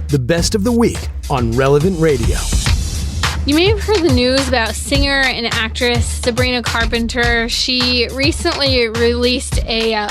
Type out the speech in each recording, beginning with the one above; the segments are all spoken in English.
the best of the week on Relevant Radio. You may have heard the news about singer and actress Sabrina Carpenter. She recently released a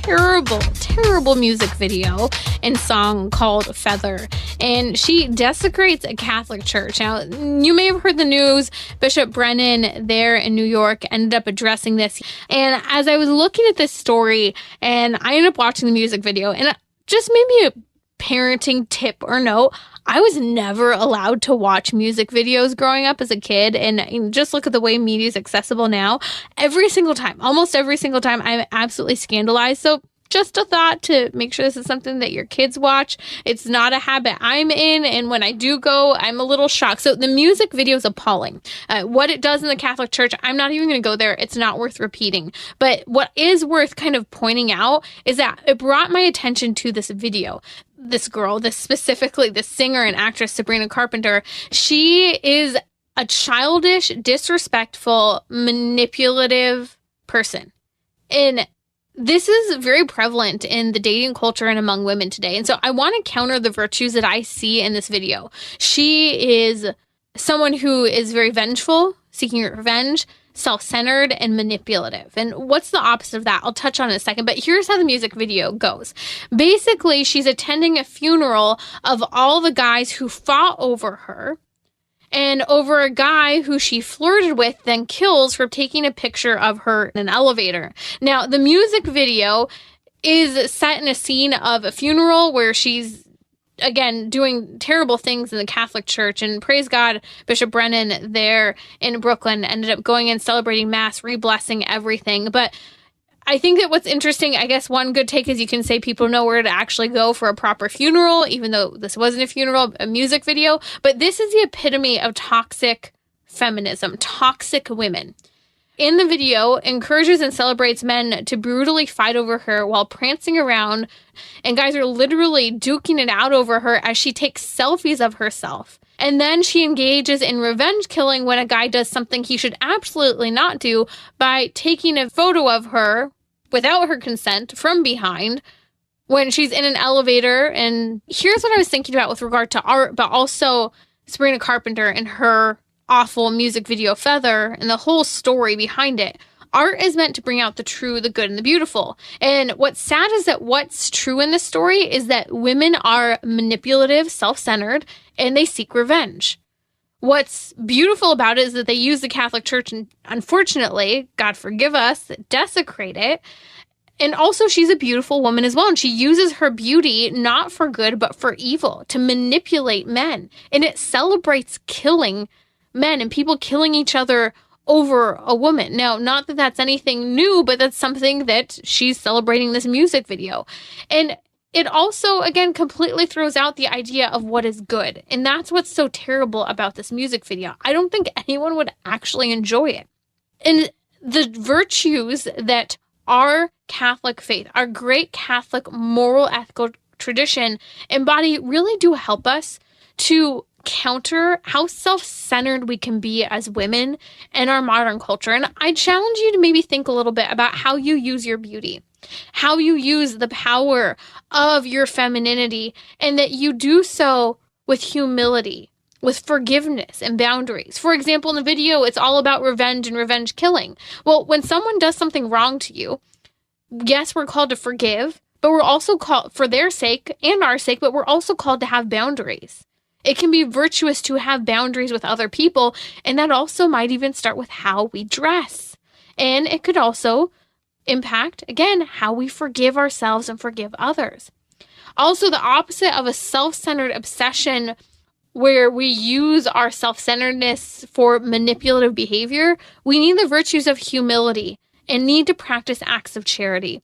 terrible music video and song called Feather, and she desecrates a Catholic church. Now, you may have heard the news. Bishop Brennan there in New York ended up addressing this, and as I was looking at this story, and I ended up watching the music video, and just maybe a parenting tip or note, I was never allowed to watch music videos growing up as a kid, and just look at the way media is accessible now. Almost every single time, I'm absolutely scandalized. So just a thought to make sure this is something that your kids watch. It's not a habit I'm in, and when I do go, I'm a little shocked. So the music video is appalling. What it does in the Catholic Church, I'm not even going to go there. It's not worth repeating. But what is worth kind of pointing out is that it brought my attention to this video. This girl, this singer and actress, Sabrina Carpenter, she is a childish, disrespectful, manipulative person. And this is very prevalent in the dating culture and among women today. And so I want to counter the virtues that I see in this video. She is someone who is very vengeful, seeking revenge, self-centered, and manipulative. And what's the opposite of that? I'll touch on in a second, but here's how the music video goes. Basically, she's attending a funeral of all the guys who fought over her, and over a guy who she flirted with, then kills for taking a picture of her in an elevator. Now, the music video is set in a scene of a funeral where she's, again, doing terrible things in the Catholic Church. And praise God, Bishop Brennan there in Brooklyn ended up going and celebrating Mass, re-blessing everything. But I think that what's interesting, I guess one good take is you can say people know where to actually go for a proper funeral, even though this wasn't a funeral, a music video. But this is the epitome of toxic feminism, toxic women. In the video, encourages and celebrates men to brutally fight over her while prancing around, and guys are literally duking it out over her as she takes selfies of herself. And then she engages in revenge killing when a guy does something he should absolutely not do by taking a photo of her without her consent from behind when she's in an elevator. And here's what I was thinking about with regard to art, but also Sabrina Carpenter and her awful music video Feather and the whole story behind it. Art is meant to bring out the true, the good, and the beautiful. And what's sad is that what's true in this story is that women are manipulative, self-centered, and they seek revenge. What's beautiful about it is that they use the Catholic Church and, unfortunately, God forgive us, desecrate it. And also, she's a beautiful woman as well. And she uses her beauty not for good, but for evil, to manipulate men. And it celebrates killing men and people killing each other over a woman. Now, not that that's anything new, but that's something that she's celebrating this music video. And it also, again, completely throws out the idea of what is good. And that's what's so terrible about this music video. I don't think anyone would actually enjoy it. And the virtues that our Catholic faith, our great Catholic moral, ethical tradition embody really do help us to counter how self-centered we can be as women in our modern culture. And I challenge you to maybe think a little bit about how you use your beauty, how you use the power of your femininity, and that you do so with humility, with forgiveness and boundaries. For example, in the video, it's all about revenge and revenge killing. Well, when someone does something wrong to you, yes, we're called to forgive, but we're also called, for their sake and our sake, but we're also called to have boundaries. It can be virtuous to have boundaries with other people, and that also might even start with how we dress. And it could also impact, again, how we forgive ourselves and forgive others. Also, the opposite of a self-centered obsession where we use our self-centeredness for manipulative behavior, we need the virtues of humility and need to practice acts of charity.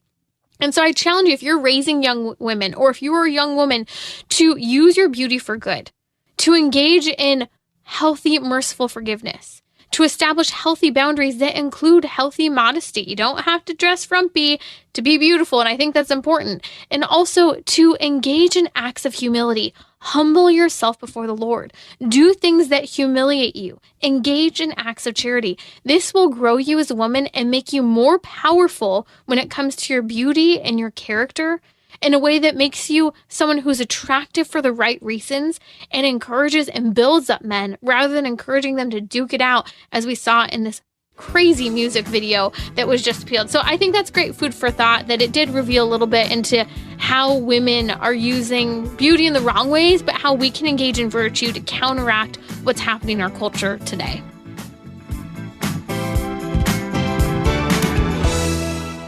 And so I challenge you, if you're raising young women, or if you are a young woman, to use your beauty for good, to engage in healthy, merciful forgiveness, to establish healthy boundaries that include healthy modesty. You don't have to dress frumpy to be beautiful, and I think that's important. And also to engage in acts of humility. Humble yourself before the Lord. Do things that humiliate you. Engage in acts of charity. This will grow you as a woman and make you more powerful when it comes to your beauty and your character, in a way that makes you someone who's attractive for the right reasons and encourages and builds up men rather than encouraging them to duke it out, as we saw in this crazy music video that was just peeled. So I think that's great food for thought, that it did reveal a little bit into how women are using beauty in the wrong ways, but how we can engage in virtue to counteract what's happening in our culture today.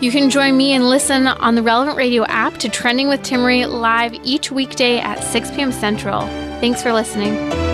You can join me and listen on the Relevant Radio app to Trending with Timmerie live each weekday at 6 p.m. Central. Thanks for listening.